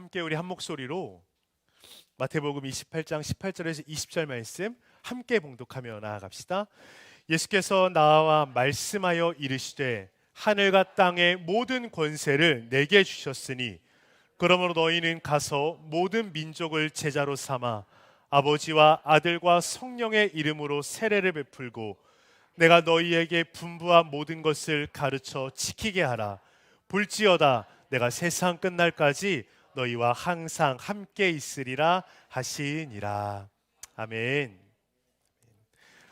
함께 우리 한 목소리로 마태복음 28장 18절에서 20절 말씀 함께 봉독하며 나아갑시다. 예수께서 나와 말씀하여 이르시되 하늘과 땅의 모든 권세를 내게 주셨으니 그러므로 너희는 가서 모든 민족을 제자로 삼아 아버지와 아들과 성령의 이름으로 세례를 베풀고 내가 너희에게 분부한 모든 것을 가르쳐 지키게 하라. 볼지어다 내가 세상 끝날까지 너희와 항상 함께 있으리라 하시니라. 아멘.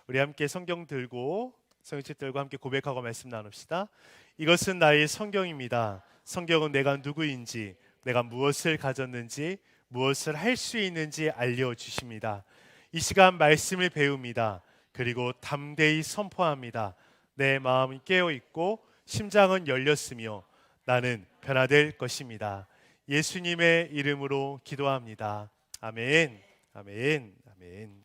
우리 함께 성경 들고 성경책 들고 함께 고백하고 말씀 나눕시다. 이것은 나의 성경입니다. 성경은 내가 누구인지, 내가 무엇을 가졌는지, 무엇을 할 수 있는지 알려주십니다. 이 시간 말씀을 배웁니다. 그리고 담대히 선포합니다. 내 마음은 깨어있고 심장은 열렸으며 나는 변화될 것입니다. 예수님의 이름으로 기도합니다. 아멘. 아멘. 아멘.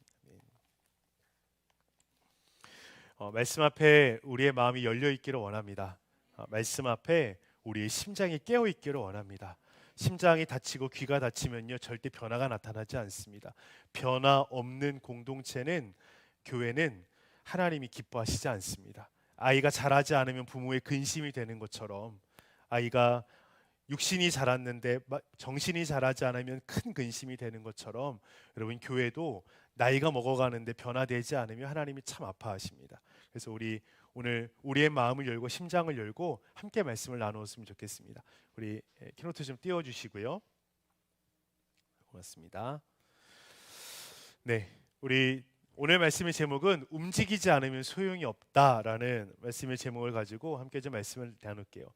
말씀 앞에 우리의 마음이 열려 있기를 원합니다. 말씀 앞에 우리의 심장이 깨어 있기를 원합니다. 심장이 다치고 귀가 다치면요 절대 변화가 나타나지 않습니다. 변화 없는 공동체는, 교회는 하나님이 기뻐하시지 않습니다. 아이가 자라지 않으면 부모의 근심이 되는 것처럼, 아이가 육신이 자랐는데 정신이 자라지 않으면 큰 근심이 되는 것처럼, 여러분 교회도 나이가 먹어가는데 변화되지 않으면 하나님이 참 아파하십니다. 그래서 우리 오늘 우리의 마음을 열고 심장을 열고 함께 말씀을 나누었으면 좋겠습니다. 우리 키노트 좀 띄워주시고요. 고맙습니다. 네, 우리 오늘 말씀의 제목은 움직이지 않으면 소용이 없다라는 말씀의 제목을 가지고 함께 좀 말씀을 나눌게요.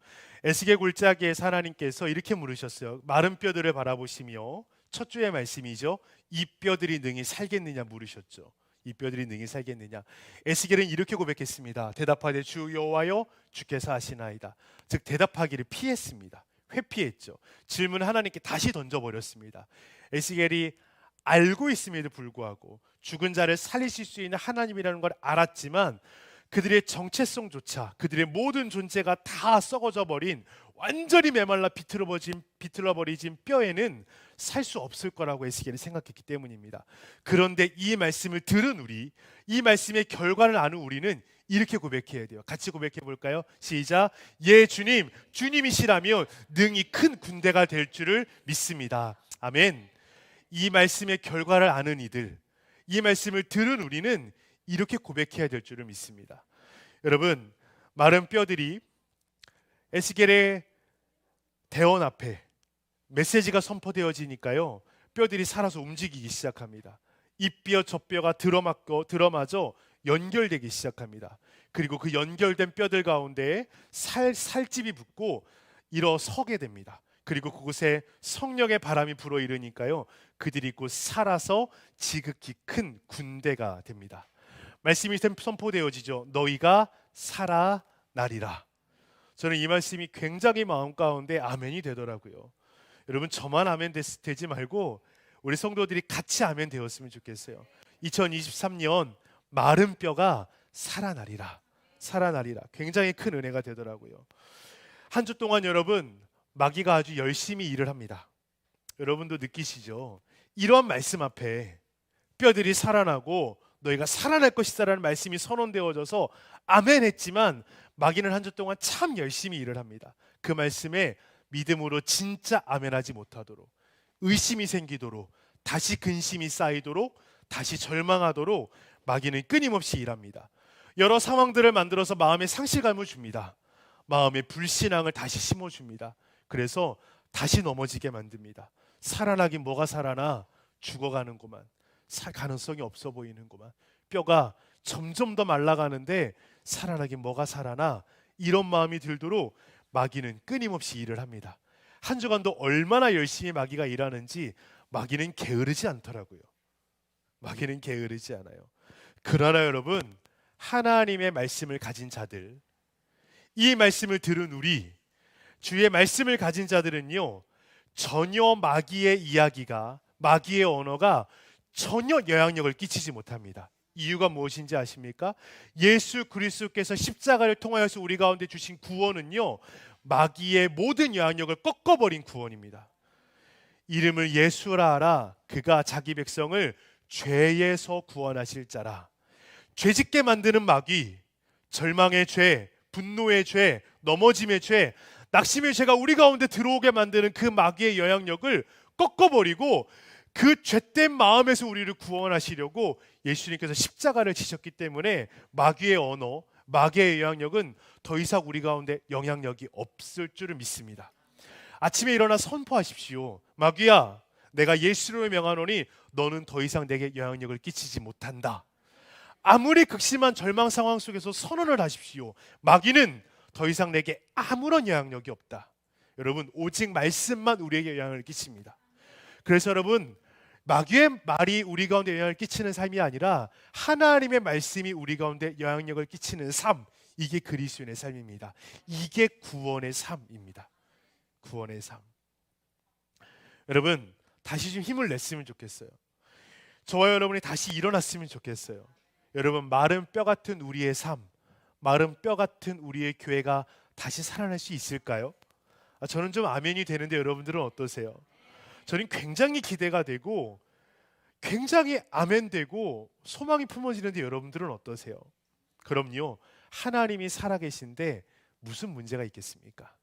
에스겔 골짜기에서 하나님께서 이렇게 물으셨어요. 마른 뼈들을 바라보시며, 첫 주의 말씀이죠. 이 뼈들이 능히 살겠느냐 물으셨죠. 이 뼈들이 능히 살겠느냐. 에스겔은 이렇게 고백했습니다. 대답하되 주 여호와여 주께서 하시나이다. 즉 대답하기를 피했습니다. 회피했죠. 질문을 하나님께 다시 던져버렸습니다. 에스겔이 알고 있음에도 불구하고 죽은 자를 살리실 수 있는 하나님이라는 걸 알았지만 그들의 정체성조차, 그들의 모든 존재가 다 썩어져 버린, 완전히 메말라 비틀어버리진 뼈에는 살 수 없을 거라고 에스겔이 생각했기 때문입니다. 그런데 이 말씀을 들은 우리, 이 말씀의 결과를 아는 우리는 이렇게 고백해야 돼요. 같이 고백해 볼까요? 시작. 예 주님, 주님이시라면 능히 큰 군대가 될 줄을 믿습니다. 아멘. 이 말씀의 결과를 아는 이들, 이 말씀을 들은 우리는 이렇게 고백해야 될 줄을 믿습니다. 여러분, 마른 뼈들이 에스겔의 대원 앞에 메시지가 선포되어지니까요, 뼈들이 살아서 움직이기 시작합니다. 이 뼈 저 뼈가 들어마저 연결되기 시작합니다. 그리고 그 연결된 뼈들 가운데 살집이 붙고 일어서게 됩니다. 그리고 그곳에 성령의 바람이 불어일으니까요, 그들이 곧 살아서 지극히 큰 군대가 됩니다. 말씀이 선포되어지죠. 너희가 살아나리라. 저는 이 말씀이 굉장히 마음 가운데 아멘이 되더라고요. 여러분, 저만 아멘 되지 말고 우리 성도들이 같이 아멘 되었으면 좋겠어요. 2023년 마른 뼈가 살아나리라. 살아나리라. 굉장히 큰 은혜가 되더라고요. 한 주 동안 여러분, 마귀가 아주 열심히 일을 합니다. 여러분도 느끼시죠? 이런 말씀 앞에 뼈들이 살아나고 너희가 살아날 것이다라는 말씀이 선언되어져서 아멘 했지만 마귀는 한 주 동안 참 열심히 일을 합니다. 그 말씀에 믿음으로 진짜 아멘하지 못하도록, 의심이 생기도록, 다시 근심이 쌓이도록, 다시 절망하도록 마귀는 끊임없이 일합니다. 여러 상황들을 만들어서 마음에 상실감을 줍니다. 마음에 불신앙을 다시 심어줍니다. 그래서 다시 넘어지게 만듭니다. 살아나긴 뭐가 살아나, 죽어가는구만, 살 가능성이 없어 보이는구만, 뼈가 점점 더 말라가는데 살아나긴 뭐가 살아나, 이런 마음이 들도록 마귀는 끊임없이 일을 합니다. 한 주간도 얼마나 열심히 마귀가 일하는지 마귀는 게으르지 않더라고요. 마귀는 게으르지 않아요. 그러나 여러분, 하나님의 말씀을 가진 자들, 이 말씀을 들은 우리, 주의 말씀을 가진 자들은요, 전혀 마귀의 이야기가, 마귀의 언어가 전혀 영향력을 끼치지 못합니다. 이유가 무엇인지 아십니까? 예수 그리스도께서 십자가를 통하여서 우리 가운데 주신 구원은요, 마귀의 모든 영향력을 꺾어버린 구원입니다. 이름을 예수라 하라. 그가 자기 백성을 죄에서 구원하실 자라. 죄짓게 만드는 마귀, 절망의 죄, 분노의 죄, 넘어짐의 죄, 낙심의 죄가 우리 가운데 들어오게 만드는 그 마귀의 영향력을 꺾어버리고 그 죄된 마음에서 우리를 구원하시려고 예수님께서 십자가를 지셨기 때문에 마귀의 언어, 마귀의 영향력은 더 이상 우리 가운데 영향력이 없을 줄을 믿습니다. 아침에 일어나 선포하십시오. 마귀야, 내가 예수로 명하노니 너는 더 이상 내게 영향력을 끼치지 못한다. 아무리 극심한 절망 상황 속에서 선언을 하십시오. 마귀는 더 이상 내게 아무런 영향력이 없다. 여러분, 오직 말씀만 우리에게 영향을 끼칩니다. 그래서 여러분, 마귀의 말이 우리 가운데 영향을 끼치는 삶이 아니라 하나님의 말씀이 우리 가운데 영향력을 끼치는 삶, 이게 그리스도인의 삶입니다. 이게 구원의 삶입니다. 구원의 삶. 여러분, 다시 좀 힘을 냈으면 좋겠어요. 저와 여러분이 다시 일어났으면 좋겠어요. 여러분, 마른 뼈 같은 우리의 삶, 마른 뼈 같은 우리의 교회가 다시 살아날 수 있을까요? 저는 좀 아멘이 되는데 여러분들은 어떠세요? 저는 굉장히 기대가 되고 굉장히 아멘되고 소망이 품어지는데 여러분들은 어떠세요? 그럼요, 하나님이 살아계신데 무슨 문제가 있겠습니까?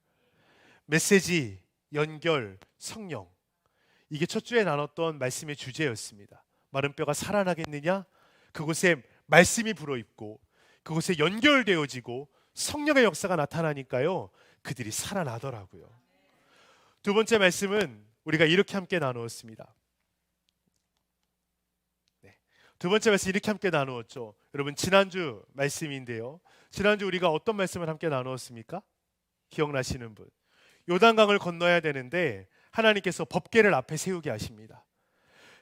메시지, 연결, 성령, 이게 첫 주에 나눴던 말씀의 주제였습니다. 마른 뼈가 살아나겠느냐? 그곳에 말씀이 불어있고 그곳에 연결되어지고 성령의 역사가 나타나니까요, 그들이 살아나더라고요. 두 번째 말씀은 우리가 이렇게 함께 나누었습니다. 두 번째 말씀 이렇게 함께 나누었죠. 여러분, 지난주 말씀인데요, 지난주 우리가 어떤 말씀을 함께 나누었습니까? 기억나시는 분? 요단강을 건너야 되는데 하나님께서 법궤를 앞에 세우게 하십니다.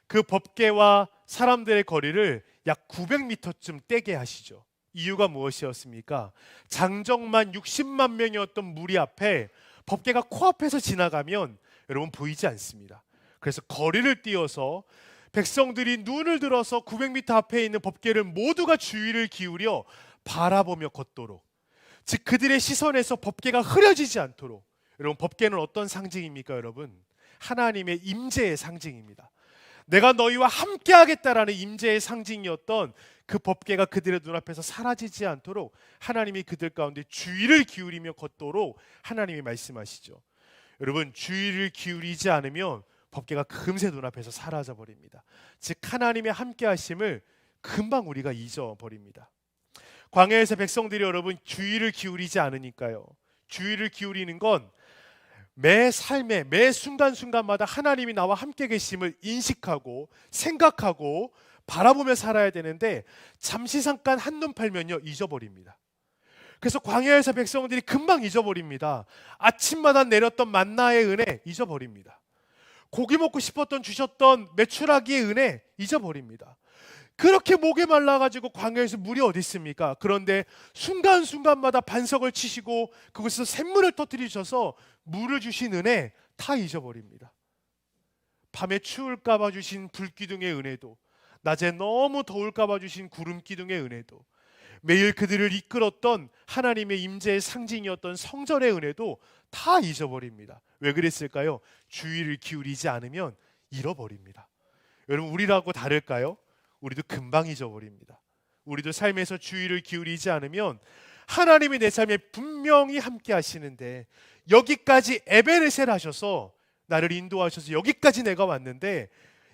그 법궤와 사람들의 거리를 약 900m쯤 떼게 하시죠. 이유가 무엇이었습니까? 장정만 60만 명이었던 무리 앞에 법궤가 코앞에서 지나가면 여러분 보이지 않습니다. 그래서 거리를 띄어서 백성들이 눈을 들어서 900m 앞에 있는 법궤를 모두가 주의를 기울여 바라보며 걷도록, 즉 그들의 시선에서 법궤가 흐려지지 않도록. 여러분, 법궤는 어떤 상징입니까? 여러분, 하나님의 임재의 상징입니다. 내가 너희와 함께 하겠다라는 임재의 상징이었던 그 법궤가 그들의 눈앞에서 사라지지 않도록 하나님이 그들 가운데 주의를 기울이며 걷도록 하나님이 말씀하시죠. 여러분, 주의를 기울이지 않으면 법궤가 금세 눈앞에서 사라져 버립니다. 즉 하나님의 함께 하심을 금방 우리가 잊어버립니다. 광야에서 백성들이 여러분 주의를 기울이지 않으니까요. 주의를 기울이는 건 매 삶에 매 순간순간마다 하나님이 나와 함께 계심을 인식하고 생각하고 바라보며 살아야 되는데 잠시 잠깐 한눈 팔면요 잊어버립니다. 그래서 광야에서 백성들이 금방 잊어버립니다. 아침마다 내렸던 만나의 은혜 잊어버립니다. 고기 먹고 싶었던 주셨던 메추라기의 은혜 잊어버립니다. 그렇게 목에 말라가지고 광야에서 물이 어디 있습니까? 그런데 순간순간마다 반석을 치시고 그곳에서 샘물을 터뜨리셔서 물을 주신 은혜 다 잊어버립니다. 밤에 추울까봐 주신 불기둥의 은혜도, 낮에 너무 더울까봐 주신 구름기둥의 은혜도, 매일 그들을 이끌었던 하나님의 임재의 상징이었던 성전의 은혜도 다 잊어버립니다. 왜 그랬을까요? 주의를 기울이지 않으면 잃어버립니다. 여러분, 우리라고 다를까요? 우리도 금방 잊어버립니다. 우리도 삶에서 주의를 기울이지 않으면 하나님이 내 삶에 분명히 함께 하시는데 여기까지 에베네셀 하셔서 나를 인도하셔서 여기까지 내가 왔는데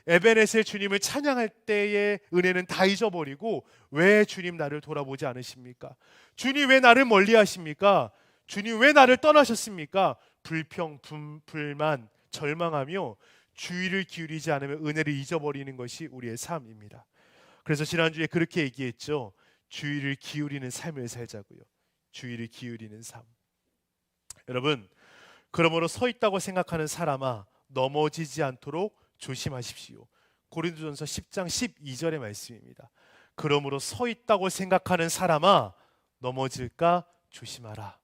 에베네셀 주님을 찬양할 때의 은혜는 다 잊어버리고 왜 주님 나를 돌아보지 않으십니까? 주님 왜 나를 멀리 하십니까? 주님 왜 나를 떠나셨습니까? 불평, 불만, 절망하며 주의를 기울이지 않으면 은혜를 잊어버리는 것이 우리의 삶입니다. 그래서 지난주에 그렇게 얘기했죠. 주의를 기울이는 삶을 살자고요. 주의를 기울이는 삶. 여러분, 그러므로 서 있다고 생각하는 사람아 넘어지지 않도록 조심하십시오. 고린도전서 10장 12절의 말씀입니다. 그러므로 서 있다고 생각하는 사람아 넘어질까 조심하라.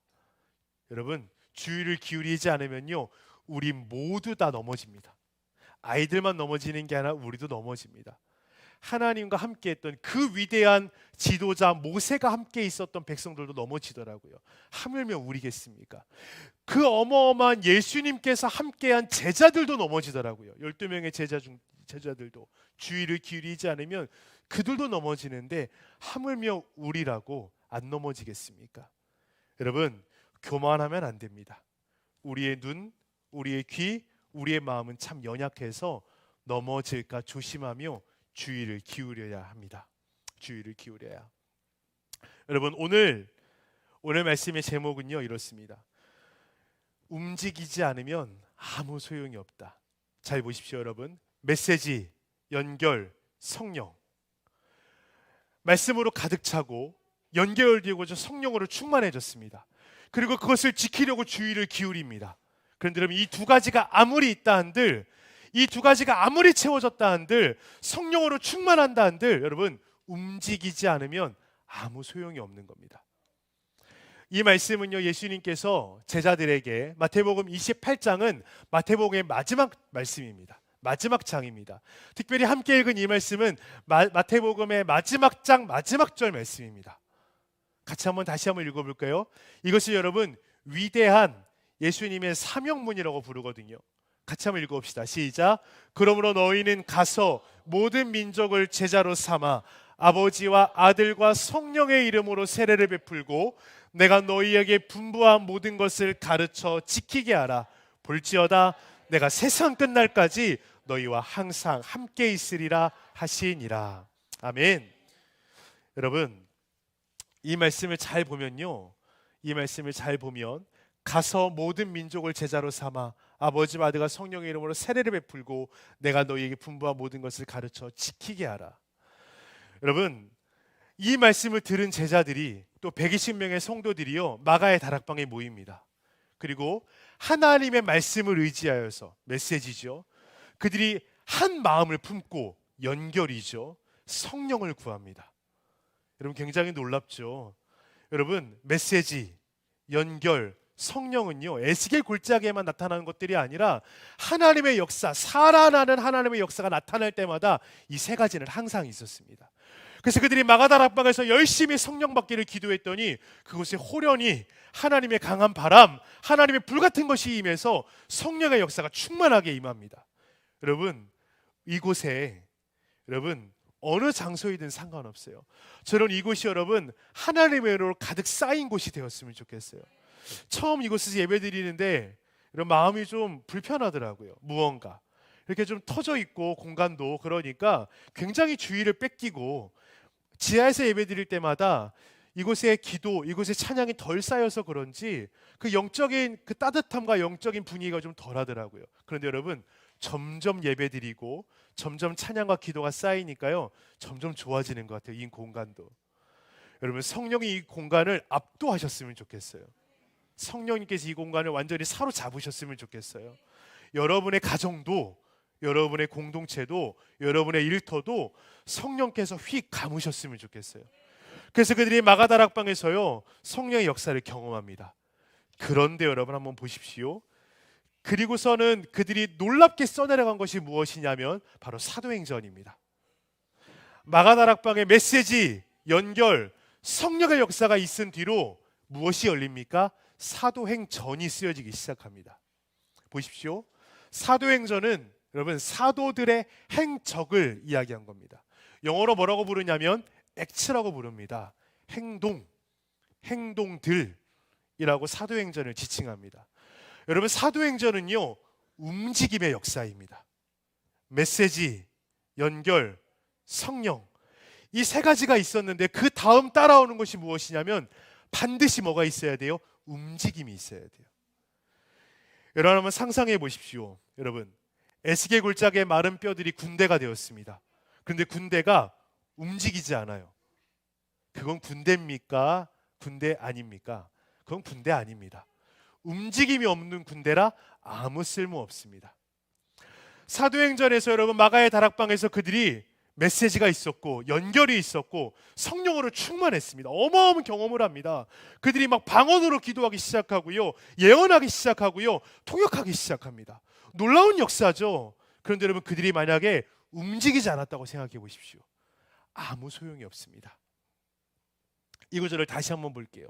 여러분, 주의를 기울이지 않으면요 우리 모두 다 넘어집니다. 아이들만 넘어지는 게 아니라 우리도 넘어집니다. 하나님과 함께했던 그 위대한 지도자 모세가 함께 있었던 백성들도 넘어지더라고요. 하물며 우리겠습니까? 그 어마어마한 예수님께서 함께한 제자들도 넘어지더라고요. 12명의 제자들도 주의를 기울이지 않으면 그들도 넘어지는데 하물며 우리라고 안 넘어지겠습니까? 여러분, 교만하면 안 됩니다. 우리의 눈, 우리의 귀, 우리의 마음은 참 연약해서 넘어질까 조심하며 주의를 기울여야 합니다. 주의를 기울여야. 여러분, 오늘 말씀의 제목은요 이렇습니다. 움직이지 않으면 아무 소용이 없다. 잘 보십시오, 여러분. 메시지, 연결, 성령. 말씀으로 가득 차고 연결되고 성령으로 충만해졌습니다. 그리고 그것을 지키려고 주의를 기울입니다. 그런데 여러분, 이 두 가지가 아무리 있다 한들, 이 두 가지가 아무리 채워졌다 한들, 성령으로 충만한다 한들, 여러분, 움직이지 않으면 아무 소용이 없는 겁니다. 이 말씀은요, 예수님께서 제자들에게, 마태복음 28장은 마태복음의 마지막 말씀입니다. 마지막 장입니다. 특별히 함께 읽은 이 말씀은 마태복음의 마지막 장 마지막 절 말씀입니다. 같이 다시 한번 읽어볼까요? 이것을 여러분 위대한 예수님의 사명문이라고 부르거든요. 같이 한번 읽어봅시다. 시작. 그러므로 너희는 가서 모든 민족을 제자로 삼아 아버지와 아들과 성령의 이름으로 세례를 베풀고 내가 너희에게 분부한 모든 것을 가르쳐 지키게 하라. 볼지어다 내가 세상 끝날까지 너희와 항상 함께 있으리라 하시니라. 아멘. 여러분, 이 말씀을 잘 보면요, 이 말씀을 잘 보면 가서 모든 민족을 제자로 삼아 아버지와 아들과 성령의 이름으로 세례를 베풀고 내가 너희에게 분부한 모든 것을 가르쳐 지키게 하라. 여러분, 이 말씀을 들은 제자들이 또 120명의 성도들이요 마가의 다락방에 모입니다. 그리고 하나님의 말씀을 의지하여서, 메시지죠, 그들이 한 마음을 품고 연결이죠, 성령을 구합니다. 여러분, 굉장히 놀랍죠. 여러분, 메시지, 연결, 성령은요 에스겔 골짜기에만 나타나는 것들이 아니라 하나님의 역사, 살아나는 하나님의 역사가 나타날 때마다 이 세 가지는 항상 있었습니다. 그래서 그들이 마가다락방에서 열심히 성령 받기를 기도했더니 그곳에 호련히 하나님의 강한 바람, 하나님의 불 같은 것이 임해서 성령의 역사가 충만하게 임합니다. 여러분, 이곳에, 여러분, 어느 장소이든 상관없어요. 저는 이곳이 여러분 하나님의 은혜로 가득 쌓인 곳이 되었으면 좋겠어요. 처음 이곳에서 예배드리는데 이런 마음이 좀 불편하더라고요. 무언가 이렇게 좀 터져 있고 공간도 그러니까 굉장히 주의를 뺏기고, 지하에서 예배드릴 때마다 이곳의 기도, 이곳의 찬양이 덜 쌓여서 그런지 그 영적인 그 따뜻함과 영적인 분위기가 좀 덜하더라고요. 그런데 여러분, 점점 예배드리고 점점 찬양과 기도가 쌓이니까요 점점 좋아지는 것 같아요. 이 공간도. 여러분, 성령이 이 공간을 압도하셨으면 좋겠어요. 성령님께서 이 공간을 완전히 사로잡으셨으면 좋겠어요. 여러분의 가정도, 여러분의 공동체도, 여러분의 일터도 성령께서 휙 감으셨으면 좋겠어요. 그래서 그들이 마가다락방에서요 성령의 역사를 경험합니다. 그런데 여러분 한번 보십시오. 그리고서는 그들이 놀랍게 써내려간 것이 무엇이냐면 바로 사도행전입니다. 마가다락방의 메시지, 연결, 성령의 역사가 있은 뒤로 무엇이 열립니까? 사도행전이 쓰여지기 시작합니다. 보십시오. 사도행전은 여러분 사도들의 행적을 이야기한 겁니다. 영어로 뭐라고 부르냐면 액츠라고 부릅니다. 행동, 행동들이라고 사도행전을 지칭합니다. 여러분, 사도행전은요 움직임의 역사입니다. 메시지, 연결, 성령, 이 세 가지가 있었는데 그 다음 따라오는 것이 무엇이냐면 반드시 뭐가 있어야 돼요? 움직임이 있어야 돼요. 여러분 한번 상상해 보십시오. 여러분, 에스겔 골짜기의 마른 뼈들이 군대가 되었습니다. 그런데 군대가 움직이지 않아요. 그건 군대입니까? 군대 아닙니까? 그건 군대 아닙니다. 움직임이 없는 군대라 아무 쓸모 없습니다. 사도행전에서 여러분 마가의 다락방에서 그들이 메시지가 있었고 연결이 있었고 성령으로 충만했습니다. 어마어마한 경험을 합니다. 그들이 막 방언으로 기도하기 시작하고요, 예언하기 시작하고요, 통역하기 시작합니다. 놀라운 역사죠. 그런데 여러분, 그들이 만약에 움직이지 않았다고 생각해 보십시오. 아무 소용이 없습니다. 이 구절을 다시 한번 볼게요.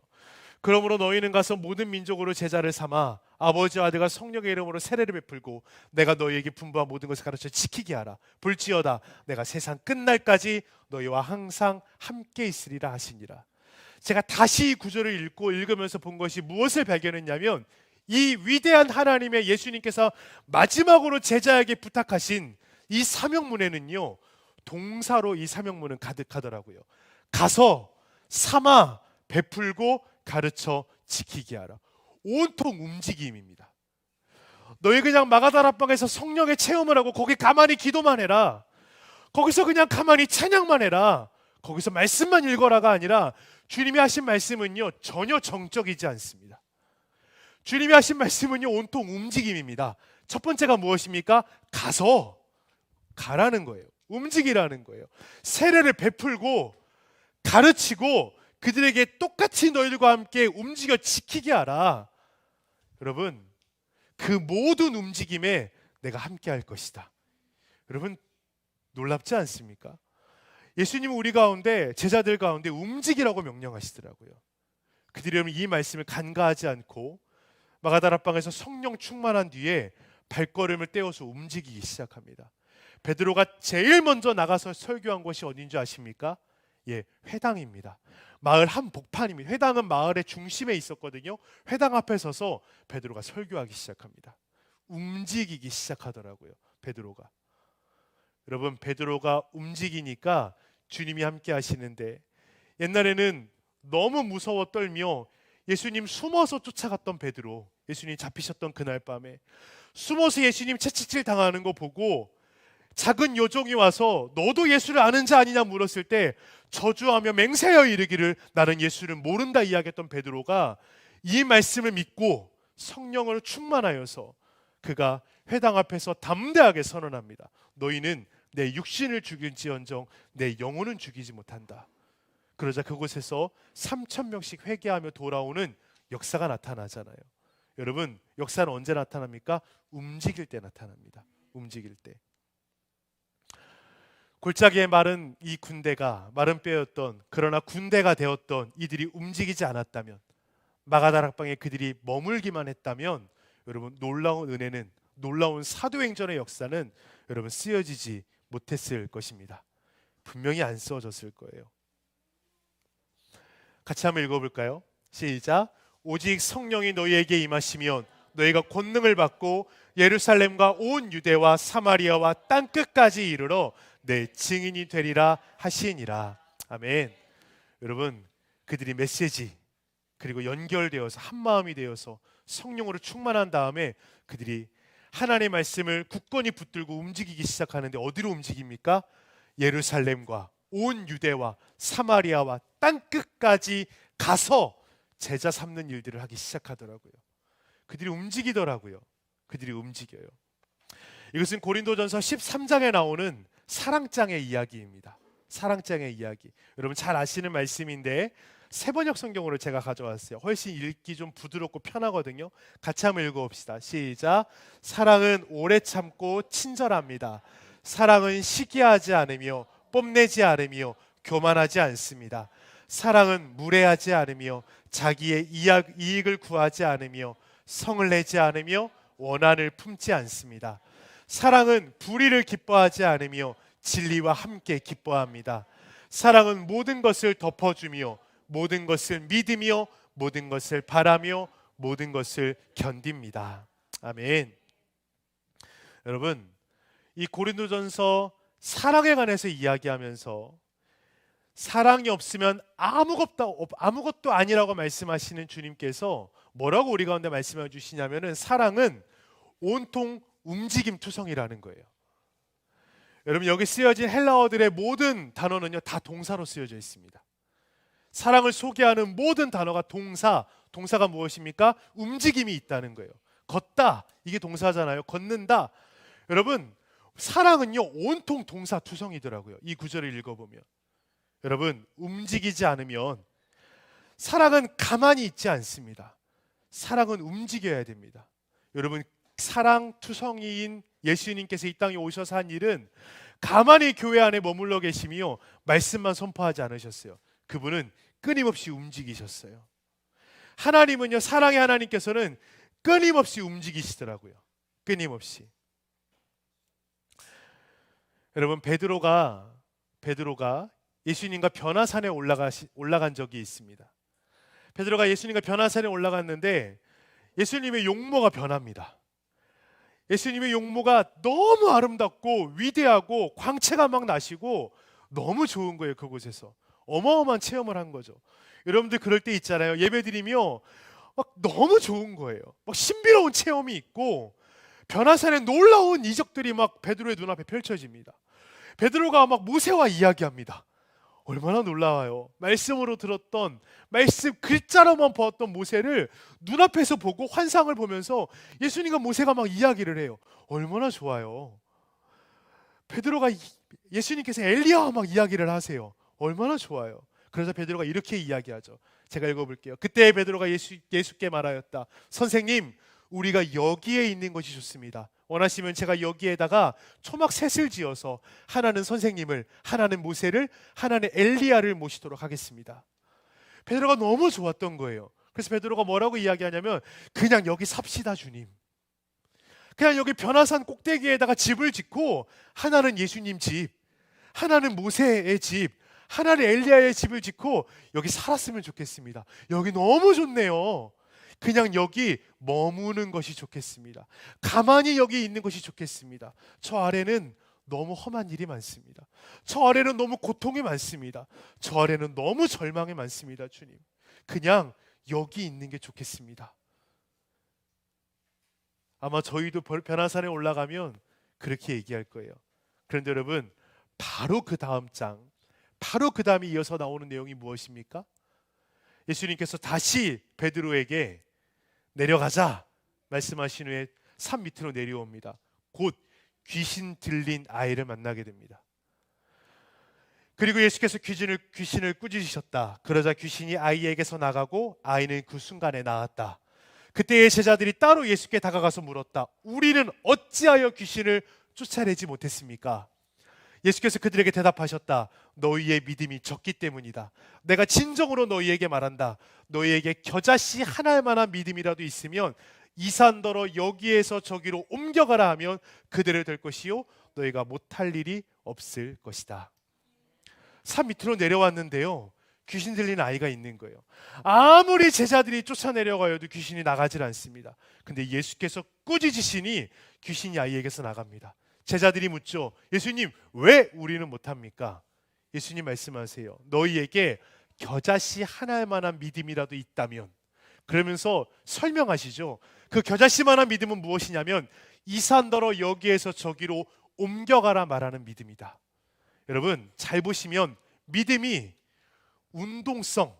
그러므로 너희는 가서 모든 민족으로 제자를 삼아 아버지와 아들과 성령의 이름으로 세례를 베풀고 내가 너희에게 분부한 모든 것을 가르쳐 지키게 하라. 볼지어다 내가 세상 끝날까지 너희와 항상 함께 있으리라 하시니라. 제가 다시 이 구절을 읽으면서 본 것이 무엇을 발견했냐면, 이 위대한 하나님의 예수님께서 마지막으로 제자에게 부탁하신 이 사명문에는요, 동사로 이 사명문은 가득하더라고요. 가서 삼아 베풀고 가르쳐 지키게 하라. 온통 움직임입니다. 너희 그냥 마가다락방에서 성령의 체험을 하고 거기 가만히 기도만 해라, 거기서 그냥 가만히 찬양만 해라, 거기서 말씀만 읽어라가 아니라, 주님이 하신 말씀은요 전혀 정적이지 않습니다. 주님이 하신 말씀은요 온통 움직임입니다. 첫 번째가 무엇입니까? 가라는 거예요. 움직이라는 거예요. 세례를 베풀고 가르치고 그들에게 똑같이 너희들과 함께 움직여 지키게 하라. 여러분, 그 모든 움직임에 내가 함께 할 것이다. 여러분, 놀랍지 않습니까? 예수님은 우리 가운데, 제자들 가운데 움직이라고 명령하시더라고요. 그들이 이 말씀을 간과하지 않고 마가다락방에서 성령 충만한 뒤에 발걸음을 떼어서 움직이기 시작합니다. 베드로가 제일 먼저 나가서 설교한 곳이 어딘지 아십니까? 회당입니다. 마을 한복판입니다. 회당은 마을의 중심에 있었거든요. 회당 앞에 서서 베드로가 설교하기 시작합니다. 움직이기 시작하더라고요, 베드로가. 여러분, 베드로가 움직이니까 주님이 함께 하시는데, 옛날에는 너무 무서워 떨며 예수님 숨어서 쫓아갔던 베드로, 예수님 잡히셨던 그날 밤에 숨어서 예수님 채찍질 당하는 거 보고 작은 요종이 와서 너도 예수를 아는 자 아니냐 물었을 때 저주하며 맹세하여 이르기를 나는 예수를 모른다 이야기했던 베드로가 이 말씀을 믿고 성령으로 충만하여서 그가 회당 앞에서 담대하게 선언합니다. 너희는 내 육신을 죽일지언정 내 영혼은 죽이지 못한다. 그러자 그곳에서 3,000명씩 회개하며 돌아오는 역사가 나타나잖아요. 여러분, 역사는 언제 나타납니까? 움직일 때 나타납니다. 움직일 때. 골짜기에 마른 이 군대가, 마른 뼈였던, 그러나 군대가 되었던 이들이 움직이지 않았다면, 마가다락방에 그들이 머물기만 했다면, 여러분, 놀라운 은혜는, 놀라운 사도행전의 역사는 여러분 쓰여지지 못했을 것입니다. 분명히 안 써졌을 거예요. 같이 한번 읽어볼까요? 시작. 오직 성령이 너희에게 임하시면 너희가 권능을 받고 예루살렘과 온 유대와 사마리아와 땅끝까지 이르러 내 증인이 되리라 하시니라. 아멘. 여러분, 그들이 메시지 그리고 연결되어서 한마음이 되어서 성령으로 충만한 다음에 그들이 하나님의 말씀을 굳건히 붙들고 움직이기 시작하는데, 어디로 움직입니까? 예루살렘과 온 유대와 사마리아와 땅끝까지 가서 제자 삼는 일들을 하기 시작하더라고요. 그들이 움직이더라고요. 그들이 움직여요. 이것은 고린도전서 13장에 나오는 사랑장의 이야기입니다. 사랑장의 이야기. 여러분 잘 아시는 말씀인데 세번역 성경으로 제가 가져왔어요. 훨씬 읽기 좀 부드럽고 편하거든요. 같이 한번 읽어봅시다. 시작. 사랑은 오래 참고 친절합니다. 사랑은 시기하지 않으며 뽐내지 않으며 교만하지 않습니다. 사랑은 무례하지 않으며 자기의 이익을 구하지 않으며 성을 내지 않으며 원한을 품지 않습니다. 사랑은 불의를 기뻐하지 않으며 진리와 함께 기뻐합니다. 사랑은 모든 것을 덮어주며 모든 것을 믿으며 모든 것을 바라며 모든 것을 견딥니다. 아멘. 여러분, 이 고린도전서 사랑에 관해서 이야기하면서 사랑이 없으면 아무것도 아니라고 말씀하시는 주님께서 뭐라고 우리 가운데 말씀해 주시냐면은 사랑은 온통 움직임 투성이라는 거예요. 여러분, 여기 쓰여진 헬라어들의 모든 단어는요 다 동사로 쓰여져 있습니다. 사랑을 소개하는 모든 단어가 동사가 무엇입니까? 움직임이 있다는 거예요. 걷다, 이게 동사잖아요. 걷는다. 여러분, 사랑은요 온통 동사 투성이더라고요. 이 구절을 읽어보면. 여러분, 움직이지 않으면, 사랑은 가만히 있지 않습니다. 사랑은 움직여야 됩니다. 여러분, 사랑 투성이인 예수님께서 이 땅에 오셔서 한 일은 가만히 교회 안에 머물러 계시며 말씀만 선포하지 않으셨어요. 그분은 끊임없이 움직이셨어요. 하나님은요, 사랑의 하나님께서는 끊임없이 움직이시더라고요. 끊임없이. 여러분, 베드로가 예수님과 변화산에 올라간 적이 있습니다. 베드로가 예수님과 변화산에 올라갔는데 예수님의 용모가 변합니다. 예수님의 용모가 너무 아름답고 위대하고 광채가 막 나시고 너무 좋은 거예요. 그곳에서 어마어마한 체험을 한 거죠. 여러분들 그럴 때 있잖아요. 예배드리며 막 너무 좋은 거예요. 막 신비로운 체험이 있고 변화산에 놀라운 이적들이 막 베드로의 눈앞에 펼쳐집니다. 베드로가 막 모세와 이야기합니다. 얼마나 놀라워요. 말씀으로 들었던, 말씀 글자로만 보았던 모세를 눈앞에서 보고 환상을 보면서 예수님과 모세가 막 이야기를 해요. 얼마나 좋아요. 베드로가 예수님께서 엘리야와 막 이야기를 하세요. 얼마나 좋아요. 그래서 베드로가 이렇게 이야기하죠. 제가 읽어볼게요. 그때 베드로가 예수께 말하였다. 선생님, 우리가 여기에 있는 것이 좋습니다. 원하시면 제가 여기에다가 초막셋을 지어서 하나는 선생님을, 하나는 모세를, 하나는 엘리야를 모시도록 하겠습니다. 베드로가 너무 좋았던 거예요. 그래서 베드로가 뭐라고 이야기하냐면 그냥 여기 삽시다 주님. 그냥 여기 변화산 꼭대기에다가 집을 짓고 하나는 예수님 집, 하나는 모세의 집, 하나는 엘리야의 집을 짓고 여기 살았으면 좋겠습니다. 여기 너무 좋네요. 그냥 여기 머무는 것이 좋겠습니다. 가만히 여기 있는 것이 좋겠습니다. 저 아래는 너무 험한 일이 많습니다. 저 아래는 너무 고통이 많습니다. 저 아래는 너무 절망이 많습니다. 주님, 그냥 여기 있는 게 좋겠습니다. 아마 저희도 변화산에 올라가면 그렇게 얘기할 거예요. 그런데 여러분, 바로 그 다음 장, 바로 그 다음에 이어서 나오는 내용이 무엇입니까? 예수님께서 다시 베드로에게 내려가자 말씀하신 후에 산 밑으로 내려옵니다. 곧 귀신 들린 아이를 만나게 됩니다. 그리고 예수께서 귀신을 꾸짖으셨다. 그러자 귀신이 아이에게서 나가고 아이는 그 순간에 나았다. 그때의 제자들이 따로 예수께 다가가서 물었다. 우리는 어찌하여 귀신을 쫓아내지 못했습니까? 예수께서 그들에게 대답하셨다. 너희의 믿음이 적기 때문이다. 내가 진정으로 너희에게 말한다. 너희에게 겨자씨 하나만한 믿음이라도 있으면 이 산더러 여기에서 저기로 옮겨가라 하면 그대로 될 것이요 너희가 못할 일이 없을 것이다. 산 밑으로 내려왔는데요, 귀신 들린 아이가 있는 거예요. 아무리 제자들이 쫓아내려가도 귀신이 나가질 않습니다. 근데 예수께서 꾸짖으시니 귀신이 아이에게서 나갑니다. 제자들이 묻죠. 예수님, 왜 우리는 못합니까? 예수님 말씀하세요. 너희에게 겨자씨 하나만한 믿음이라도 있다면, 그러면서 설명하시죠. 그 겨자씨만한 믿음은 무엇이냐면 이 산더러 여기에서 저기로 옮겨가라 말하는 믿음이다. 여러분, 잘 보시면 믿음이 운동성,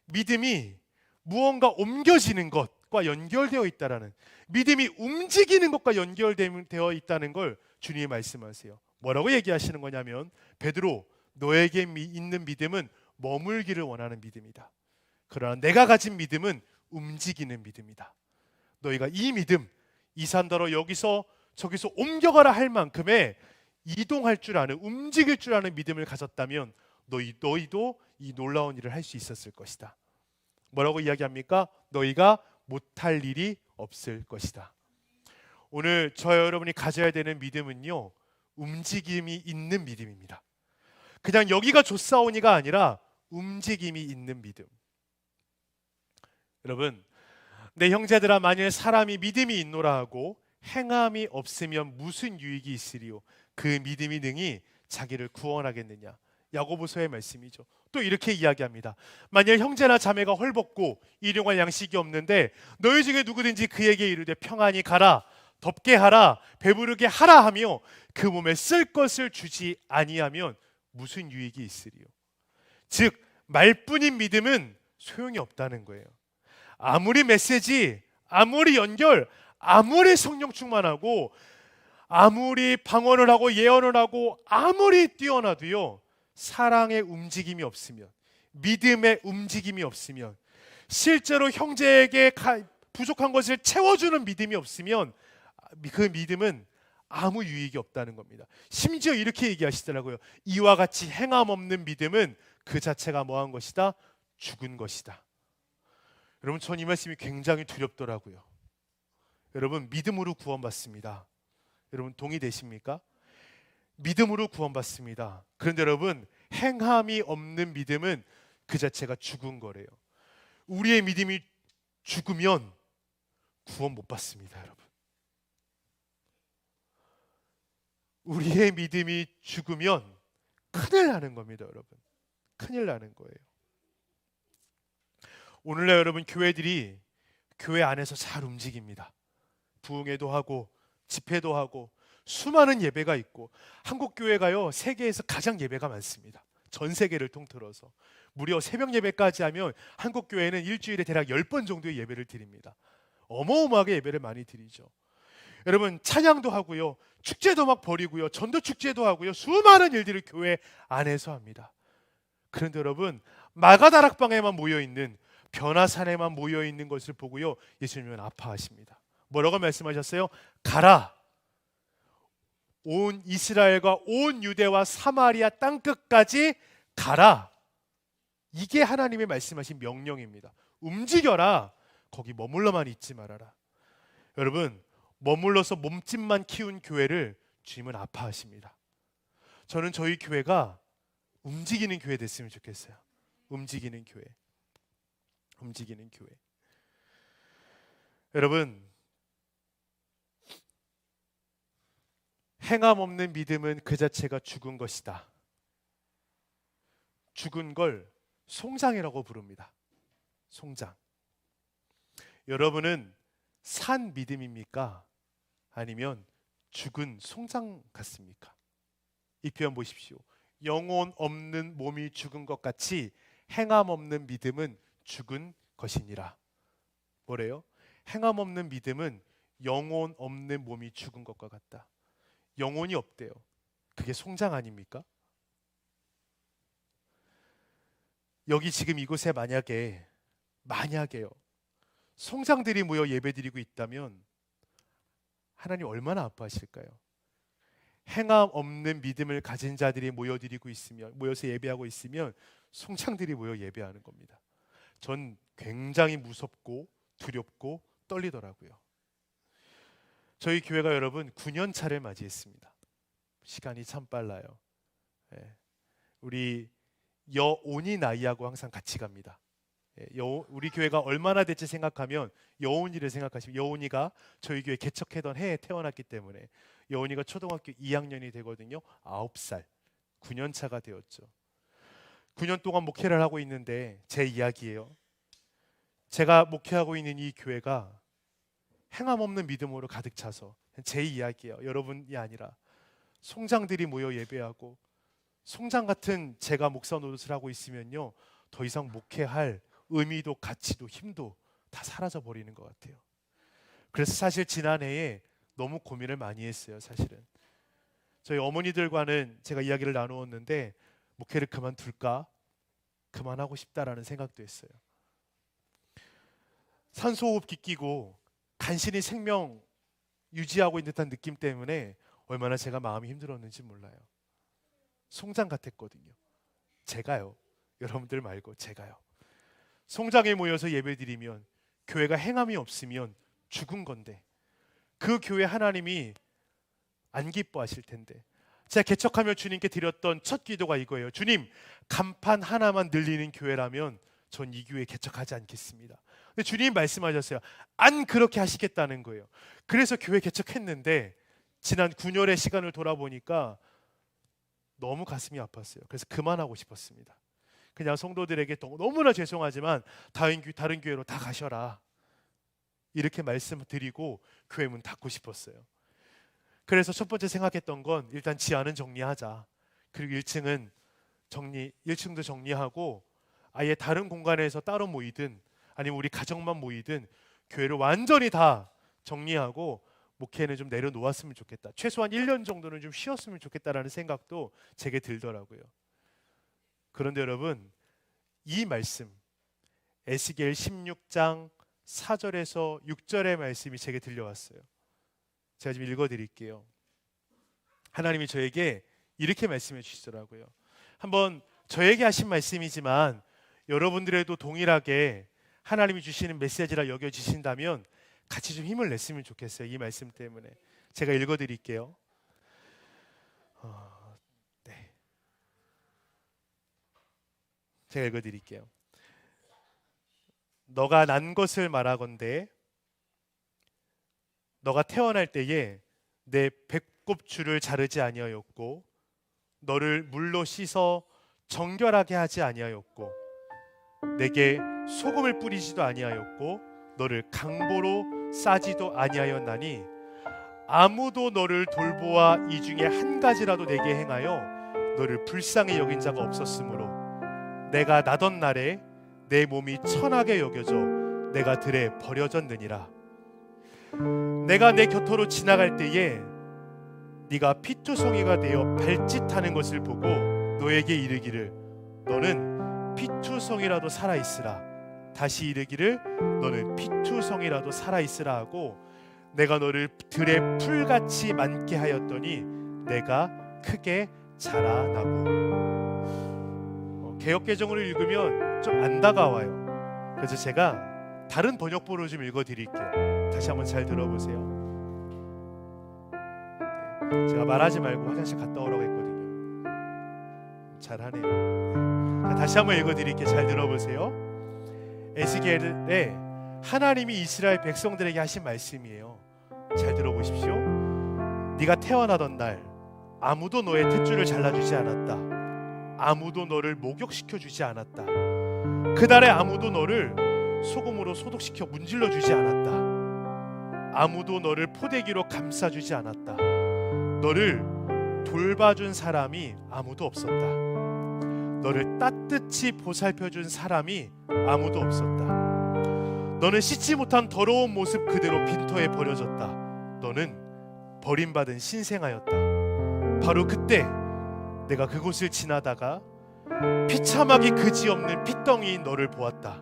믿음이 무언가 옮겨지는 것과 연결되어 있다라는, 믿음이 움직이는 것과 연결되어 있다는 걸 주님이 말씀하세요. 뭐라고 얘기하시는 거냐면, 베드로, 너에게 있는 믿음은 머물기를 원하는 믿음이다. 그러나 내가 가진 믿음은 움직이는 믿음이다. 너희가 이 믿음, 이 산더러 여기서 저기서 옮겨가라 할 만큼의 이동할 줄 아는, 움직일 줄 아는 믿음을 가졌다면 너희도 이 놀라운 일을 할 수 있었을 것이다. 뭐라고 이야기합니까? 너희가 못할 일이 없을 것이다. 오늘 저와 여러분이 가져야 되는 믿음은요, 움직임이 있는 믿음입니다. 그냥 여기가 좋사오니가 아니라 움직임이 있는 믿음. 여러분, 내 형제들아, 만일 사람이 믿음이 있노라 하고 행함이 없으면 무슨 유익이 있으리요? 그 믿음이 능히 자기를 구원하겠느냐? 야고보서의 말씀이죠. 또 이렇게 이야기합니다. 만일 형제나 자매가 헐벗고 일용할 양식이 없는데 너희 중에 누구든지 그에게 이르되 평안히 가라, 덥게 하라, 배부르게 하라 하며 그 몸에 쓸 것을 주지 아니하면 무슨 유익이 있으리요? 즉, 말뿐인 믿음은 소용이 없다는 거예요. 아무리 메시지, 아무리 연결, 아무리 성령 충만하고 아무리 방언을 하고 예언을 하고 아무리 뛰어나도요, 사랑의 움직임이 없으면, 믿음의 움직임이 없으면, 실제로 형제에게 부족한 것을 채워주는 믿음이 없으면 그 믿음은 아무 유익이 없다는 겁니다. 심지어 이렇게 얘기하시더라고요. 이와 같이 행함 없는 믿음은 그 자체가 뭐한 것이다? 죽은 것이다. 여러분, 전 이 말씀이 굉장히 두렵더라고요. 여러분, 믿음으로 구원받습니다. 여러분, 동의되십니까? 믿음으로 구원받습니다. 그런데 여러분, 행함이 없는 믿음은 그 자체가 죽은 거래요. 우리의 믿음이 죽으면 구원 못 받습니다, 여러분. 우리의 믿음이 죽으면 큰일 나는 겁니다, 여러분. 큰일 나는 거예요. 오늘날 여러분, 교회들이 교회 안에서 잘 움직입니다. 부흥회도 하고 집회도 하고 수많은 예배가 있고, 한국 교회가요 세계에서 가장 예배가 많습니다. 전 세계를 통틀어서 무려 새벽 예배까지 하면 한국 교회는 일주일에 대략 10번 정도의 예배를 드립니다. 어마어마하게 예배를 많이 드리죠. 여러분, 찬양도 하고요, 축제도 막 벌이고요, 전도 축제도 하고요, 수많은 일들을 교회 안에서 합니다. 그런데 여러분, 마가다락방에만 모여있는, 변화산에만 모여있는 것을 보고요, 예수님은 아파하십니다. 뭐라고 말씀하셨어요? 가라, 온 이스라엘과 온 유대와 사마리아 땅끝까지 가라. 이게 하나님의 말씀하신 명령입니다. 움직여라. 거기 머물러만 있지 말아라. 여러분, 머물러서 몸집만 키운 교회를 주님은 아파하십니다. 저는 저희 교회가 움직이는 교회 됐으면 좋겠어요. 움직이는 교회. 움직이는 교회. 여러분, 행함 없는 믿음은 그 자체가 죽은 것이다. 죽은 걸 송장이라고 부릅니다. 송장. 여러분은 산 믿음입니까? 아니면 죽은 송장 같습니까? 이 표현 보십시오. 영혼 없는 몸이 죽은 것 같이 행함 없는 믿음은 죽은 것이니라. 뭐래요? 행함 없는 믿음은 영혼 없는 몸이 죽은 것과 같다. 영혼이 없대요. 그게 송장 아닙니까? 여기 지금 이곳에 만약에요, 송장들이 모여 예배드리고 있다면 하나님 얼마나 아파하실까요? 행함 없는 믿음을 가진 자들이 모여서 예배하고 있으면 송장들이 모여 예배하는 겁니다. 전 굉장히 무섭고 두렵고 떨리더라고요. 저희 교회가 여러분 9년 차를 맞이했습니다. 시간이 참 빨라요. 우리 여온이 나이하고 항상 같이 갑니다. 우리 교회가 얼마나 됐지 생각하면 여온이를 생각하시면, 여온이가 저희 교회 개척하던 해에 태어났기 때문에 여온이가 초등학교 2학년이 되거든요. 9살, 9년 차가 되었죠. 9년 동안 목회를 하고 있는데 제 이야기예요. 제가 목회하고 있는 이 교회가 행함 없는 믿음으로 가득 차서, 제 이야기예요. 여러분이 아니라 송장들이 모여 예배하고 송장 같은 제가 목사 노릇을 하고 있으면요, 더 이상 목회할 의미도 가치도 힘도 다 사라져 버리는 것 같아요. 그래서 사실 지난해에 너무 고민을 많이 했어요. 사실은 저희 어머니들과는 제가 이야기를 나누었는데, 목회를 그만둘까, 그만하고 싶다라는 생각도 했어요. 산소호흡기 끼고 간신히 생명 유지하고 있는 듯한 느낌 때문에 얼마나 제가 마음이 힘들었는지 몰라요. 송장 같았거든요. 제가요. 여러분들 말고 제가요. 송장에 모여서 예배드리면 교회가 행함이 없으면 죽은 건데, 그 교회 하나님이 안 기뻐하실 텐데, 제가 개척하며 주님께 드렸던 첫 기도가 이거예요. 주님, 간판 하나만 늘리는 교회라면 전 이 교회 개척하지 않겠습니다. 근데 주님이 말씀하셨어요. 안 그렇게 하시겠다는 거예요. 그래서 교회 개척했는데 지난 9년의 시간을 돌아보니까 너무 가슴이 아팠어요. 그래서 그만하고 싶었습니다. 그냥 성도들에게 너무나 죄송하지만 다른 교회로 다 가셔라, 이렇게 말씀드리고 교회 문 닫고 싶었어요. 그래서 첫 번째 생각했던 건 일단 지하는 정리하자. 그리고 1층도 정리하고 아예 다른 공간에서 따로 모이든 아니면 우리 가정만 모이든 교회를 완전히 다 정리하고 목회는 좀 내려놓았으면 좋겠다. 최소한 1년 정도는 좀 쉬었으면 좋겠다라는 생각도 제게 들더라고요. 그런데 여러분, 이 말씀 에스겔 16장 4절에서 6절의 말씀이 제게 들려왔어요. 제가 좀 읽어드릴게요. 하나님이 저에게 이렇게 말씀해 주시더라고요. 한번 저에게 하신 말씀이지만 여러분들에도 동일하게 하나님이 주시는 메시지라 여겨지신다면 같이 좀 힘을 냈으면 좋겠어요. 이 말씀 때문에 제가 읽어드릴게요. 네, 제가 읽어드릴게요. 너가 난 것을 말하건대 너가 태어날 때에 내 배꼽줄을 자르지 아니하였고 너를 물로 씻어 정결하게 하지 아니하였고 내게 소금을 뿌리지도 아니하였고 너를 강보로 싸지도 아니하였나니 아무도 너를 돌보아 이 중에 한 가지라도 내게 행하여 너를 불쌍히 여긴 자가 없었으므로 내가 나던 날에 내 몸이 천하게 여겨져 내가 들에 버려졌느니라. 내가 내 곁으로 지나갈 때에 네가 피투성이가 되어 발짓하는 것을 보고 너에게 이르기를 너는 피투성이라도 살아있으라. 다시 이르기를 너는 피투성이라도 살아있으라 하고 내가 너를 들에 풀같이 많게 하였더니 내가 크게 자라나고. 개역개정으로 읽으면 좀 안 다가와요. 그래서 제가 다른 번역본으로 좀 읽어드릴게요. 다시 한번 잘 들어보세요. 제가 말하지 말고 화장실 갔다 오라고 했거든요. 잘하네요. 자, 다시 한번 읽어드릴게요. 잘 들어보세요. 에스겔에 하나님이 이스라엘 백성들에게 하신 말씀이에요. 잘 들어보십시오. 네가 태어나던 날 아무도 너의 탯줄을 잘라주지 않았다. 아무도 너를 목욕시켜주지 않았다. 그날에 아무도 너를 소금으로 소독시켜 문질러주지 않았다. 아무도 너를 포대기로 감싸주지 않았다. 너를 돌봐준 사람이 아무도 없었다. 너를 따뜻이 보살펴준 사람이 아무도 없었다. 너는 씻지 못한 더러운 모습 그대로 빈터에 버려졌다. 너는 버림받은 신생아였다. 바로 그때 내가 그곳을 지나다가 비참하기 그지없는 핏덩이인 너를 보았다.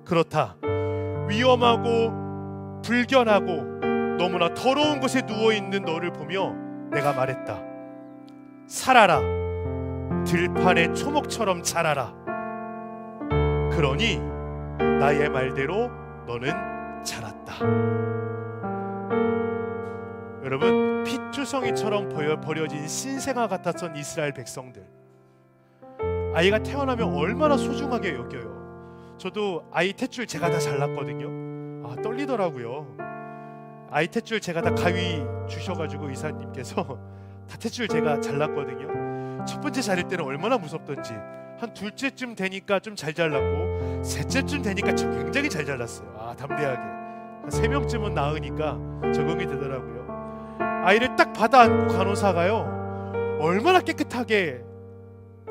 그렇다. 위험하고 불견하고 너무나 더러운 곳에 누워있는 너를 보며 내가 말했다. 살아라. 들판의 초목처럼 자라라. 그러니 나의 말대로 너는 자랐다. 여러분, 피투성이처럼 버려진 신생아 같았던 이스라엘 백성들, 아이가 태어나면 얼마나 소중하게 여겨요. 저도 아이 탯줄 제가 다 잘랐거든요. 떨리더라고요. 아이 탯줄 제가 다 가위 주셔가지고 의사님께서 다 탯줄 제가 잘랐거든요. 첫 번째 자를 때는 얼마나 무섭던지. 한 둘째쯤 되니까 좀 잘 잘랐고 셋째쯤 되니까 굉장히 잘 잘랐어요. 담대하게 한 3명쯤은 낳으니까 적응이 되더라고요. 아이를 딱 받아 안고 간호사가요 얼마나 깨끗하게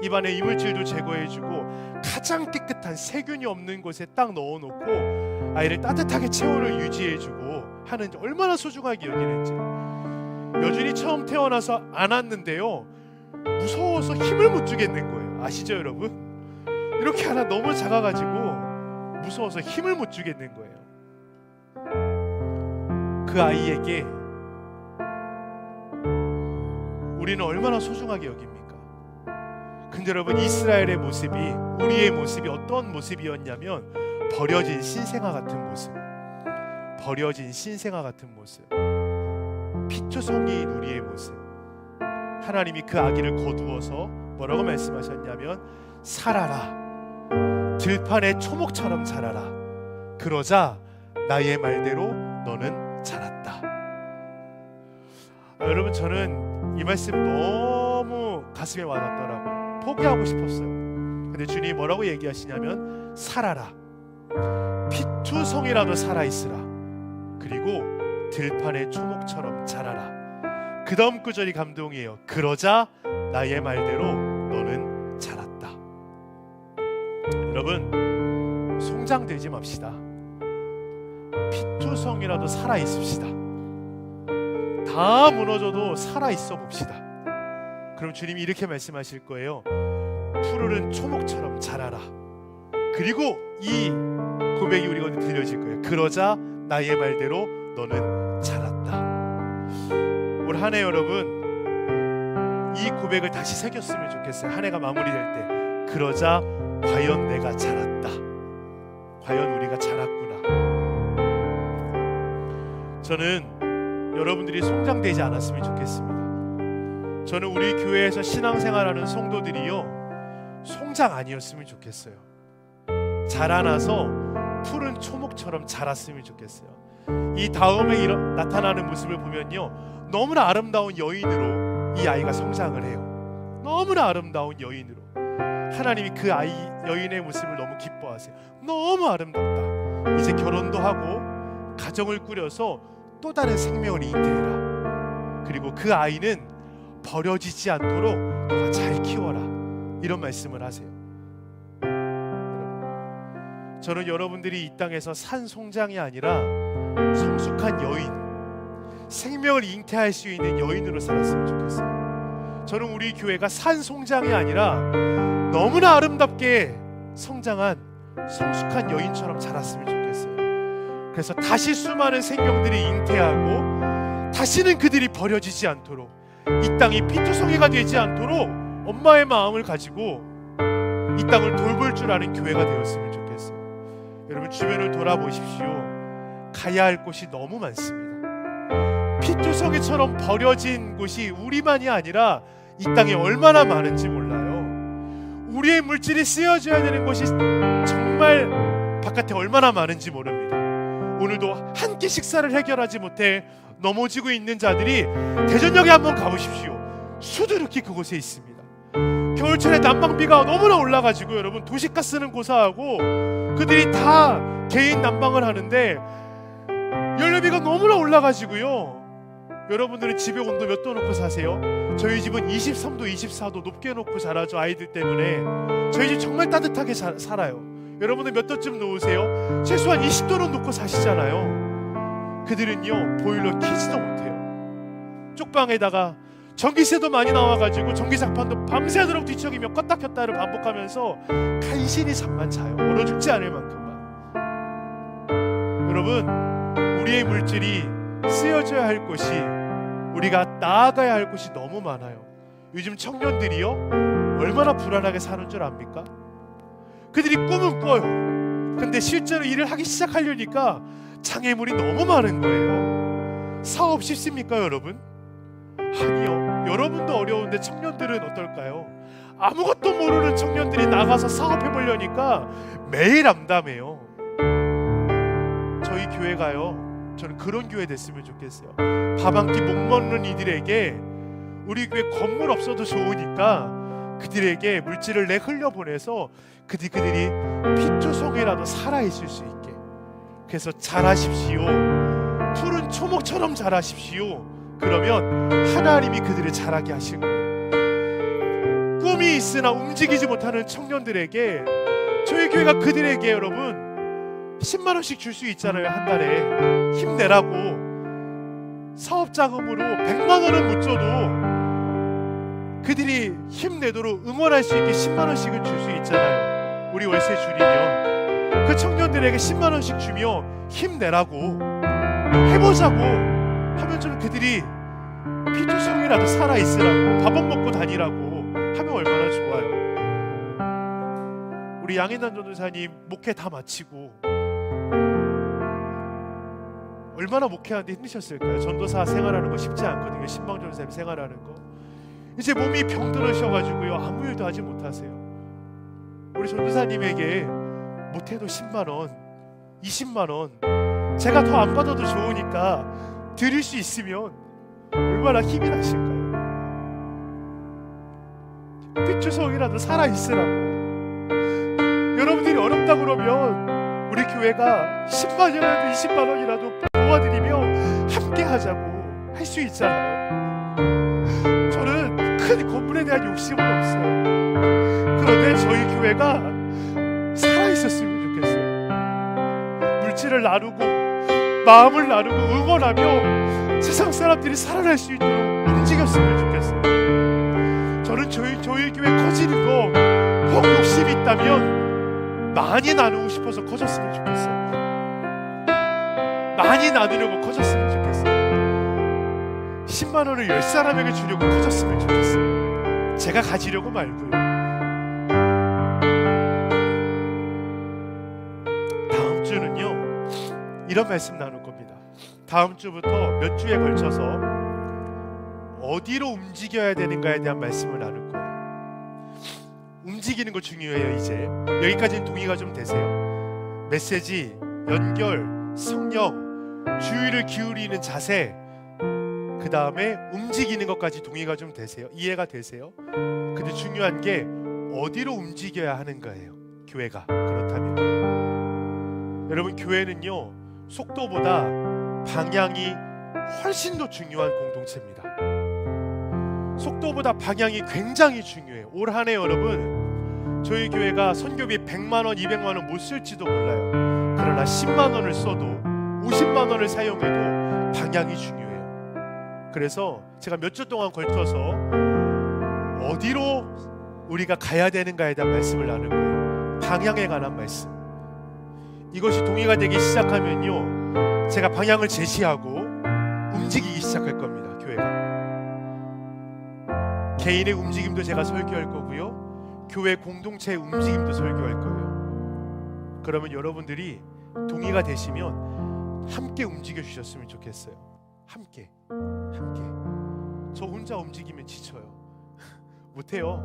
입안에 이물질도 제거해주고 가장 깨끗한 세균이 없는 곳에 딱 넣어놓고 아이를 따뜻하게 체온을 유지해주고 하는지 얼마나 소중하게 여기는지. 여준이 처음 태어나서 안았는데요 무서워서 힘을 못 주겠는 거예요. 아시죠 여러분? 이렇게 하나 너무 작아가지고 무서워서 힘을 못 주겠는 거예요. 그 아이에게 우리는 얼마나 소중하게 여깁니까? 근데 여러분, 이스라엘의 모습이, 우리의 모습이 어떤 모습이었냐면 버려진 신생아 같은 모습, 버려진 신생아 같은 모습, 피투성이인 우리의 모습. 하나님이 그 아기를 거두어서 뭐라고 말씀하셨냐면 살아라. 들판의 초목처럼 자라라. 그러자 나의 말대로 너는 자랐다. 여러분, 저는 이 말씀 너무 가슴에 와닿더라고요. 포기하고 싶었어요. 근데 주님이 뭐라고 얘기하시냐면 살아라. 피투성이라도 살아있으라. 그리고 들판의 초목처럼 자라라. 그 다음 구절이 감동이에요. 그러자 나의 말대로 너는 자랐다. 여러분, 송장되지 맙시다. 피투성이라도 살아있읍시다. 다 무너져도 살아있어 봅시다. 그럼 주님이 이렇게 말씀하실 거예요. 푸르른 초목처럼 자라라. 그리고 이 고백이 우리가 들려질 거예요. 그러자 나의 말대로 너는 자랐다. 올 한 해 여러분, 이 고백을 다시 새겼으면 좋겠어요. 한 해가 마무리될 때. 그러자 과연 내가 자랐다, 과연 우리가 자랐구나. 저는 여러분들이 송장되지 않았으면 좋겠습니다. 저는 우리 교회에서 신앙생활하는 성도들이요, 송장 아니었으면 좋겠어요. 자라나서 푸른 초목처럼 자랐으면 좋겠어요. 이 다음에 나타나는 모습을 보면요, 너무나 아름다운 여인으로 이 아이가 성장을 해요. 너무나 아름다운 여인으로. 하나님이 그 아이 여인의 모습을 너무 기뻐하세요. 너무 아름답다. 이제 결혼도 하고 가정을 꾸려서 또 다른 생명을 잉태해라. 그리고 그 아이는 버려지지 않도록 너가 잘 키워라. 이런 말씀을 하세요. 저는 여러분들이 이 땅에서 산 송장이 아니라 성숙한 여인, 생명을 잉태할 수 있는 여인으로 살았으면 좋겠어요. 저는 우리 교회가 산 송장이 아니라 너무나 아름답게 성장한 성숙한 여인처럼 자랐으면 좋겠어요. 그래서 다시 수많은 생명들이 잉태하고 다시는 그들이 버려지지 않도록, 이 땅이 피투성이가 되지 않도록 엄마의 마음을 가지고 이 땅을 돌볼 줄 아는 교회가 되었으면 좋겠어요. 여러분 주변을 돌아보십시오. 가야 할 곳이 너무 많습니다. 피투성이처럼 버려진 곳이 우리만이 아니라 이 땅에 얼마나 많은지 몰라요. 우리의 물질이 쓰여져야 되는 곳이 정말 바깥에 얼마나 많은지 모릅니다. 오늘도 한 끼 식사를 해결하지 못해 넘어지고 있는 자들이 대전역에 한번 가보십시오. 수두룩히 그곳에 있습니다. 겨울철에 난방비가 너무나 올라가지고 여러분 도시가스는 고사하고 그들이 다 개인 난방을 하는데 연료비가 너무나 올라가지고요. 여러분들은 집에 온도 몇 도 놓고 사세요? 저희 집은 23도, 24도 높게 놓고 자라죠. 아이들 때문에. 저희 집 정말 따뜻하게 살아요. 여러분들 몇 도쯤 놓으세요? 최소한 20도는 놓고 사시잖아요. 그들은요 보일러 켜지도 못해요. 쪽방에다가 전기세도 많이 나와가지고 전기장판도 밤새도록 뒤척이며 껐다 켰다를 반복하면서 간신히 잠만 자요. 얼어 죽지 않을 만큼만. 여러분 우리의 물질이 쓰여져야 할 곳이, 우리가 나아가야 할 곳이 너무 많아요. 요즘 청년들이요 얼마나 불안하게 사는 줄 압니까? 그들이 꿈은 꿔요. 근데 실제로 일을 하기 시작하려니까 장애물이 너무 많은 거예요. 사업 쉽습니까 여러분? 아니요. 여러분도 어려운데 청년들은 어떨까요? 아무것도 모르는 청년들이 나가서 사업해보려니까 매일 암담해요. 저희 교회가요, 저는 그런 교회 됐으면 좋겠어요. 밥 한 끼 못 먹는 이들에게 우리 교회 건물 없어도 좋으니까 그들에게 물질을 내 흘려보내서 그들이 피투성이라도 살아있을 수 있게. 그래서 잘하십시오. 푸른 초목처럼 잘하십시오. 그러면 하나님이 그들을 자라게 하실 거예요. 꿈이 있으나 움직이지 못하는 청년들에게 저희 교회가 그들에게 여러분 10만 원씩 줄 수 있잖아요. 한 달에 힘내라고. 사업자금으로 100만 원은 못 줘도 그들이 힘내도록 응원할 수 있게 10만 원씩은 줄 수 있잖아요. 우리 월세 줄이면 그 청년들에게 10만 원씩 주며 힘내라고, 해보자고 하면 좀 그들이 피투성이라도 살아있으라고, 밥은 먹고 다니라고 하면 얼마나 좋아요. 우리 양인남 전도사님 목회 다 마치고 얼마나 목회하는데 힘드셨을까요? 전도사 생활하는 거 쉽지 않거든요. 신방 전도사님 생활하는 거. 이제 몸이 병들으셔가지고요 아무 일도 하지 못하세요. 우리 전도사님에게 못해도 10만 원, 20만 원 제가 더 안 받아도 좋으니까 드릴 수 있으면 얼마나 힘이 나실까요? 피투성이라도 살아있으라고. 여러분들이 어렵다 그러면 우리 교회가 10만 원이라도 20만 원이라도 도와드리며 함께 하자고 할 수 있잖아요. 저는 큰 건물에 대한 욕심은 없어요. 그런데 저희 교회가 살아있었으면 좋겠어요. 물질을 나누고 마음을 나누고 응원하며 세상 사람들이 살아날 수 있도록 움직였으면 좋겠어요. 저는 저희 교회 커지는 거 혹 욕심이 있다면 많이 나누고 싶어서 커졌으면 좋겠어요. 많이 나누려고 커졌으면 좋겠어요. 10만 원을 10사람에게 주려고 커졌으면 좋겠어요. 제가 가지려고 말고요. 다음 주는요, 이런 말씀 나눌 겁니다. 다음 주부터 몇 주에 걸쳐서 어디로 움직여야 되는가에 대한 말씀을 나눌 거예요. 움직이는 거 중요해요. 이제 여기까지는 동의가 좀 되세요? 메시지, 연결, 성령, 주의를 기울이는 자세, 그 다음에 움직이는 것까지 동의가 좀 되세요? 이해가 되세요? 근데 중요한 게 어디로 움직여야 하는가예요. 교회가 그렇다면 여러분, 교회는요 속도보다 방향이 훨씬 더 중요한 공동체입니다. 속도보다 방향이 굉장히 중요해요. 올 한 해 여러분, 저희 교회가 선교비 100만 원, 200만 원 못 쓸지도 몰라요. 그러나 10만 원을 써도 50만 원을 사용해도 방향이 중요해요. 그래서 제가 몇 주 동안 걸쳐서 어디로 우리가 가야 되는가에 대한 말씀을 나눌 거예요. 방향에 관한 말씀. 이것이 동의가 되기 시작하면요, 제가 방향을 제시하고 움직이기 시작할 겁니다. 교회가 개인의 움직임도 제가 설교할 거고요, 교회 공동체의 움직임도 설교할 거예요. 그러면 여러분들이 동의가 되시면 함께 움직여 주셨으면 좋겠어요. 함께. 저 혼자 움직이면 지쳐요. 못해요.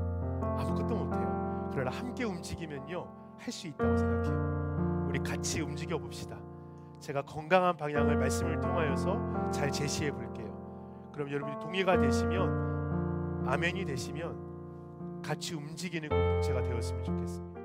아무것도 못해요. 그러나 함께 움직이면요 할 수 있다고 생각해요. 우리 같이 움직여 봅시다. 제가 건강한 방향을 말씀을 통하여서 잘 제시해 볼게요. 그럼 여러분이 동의가 되시면, 아멘이 되시면 같이 움직이는 공동체가 되었으면 좋겠습니다.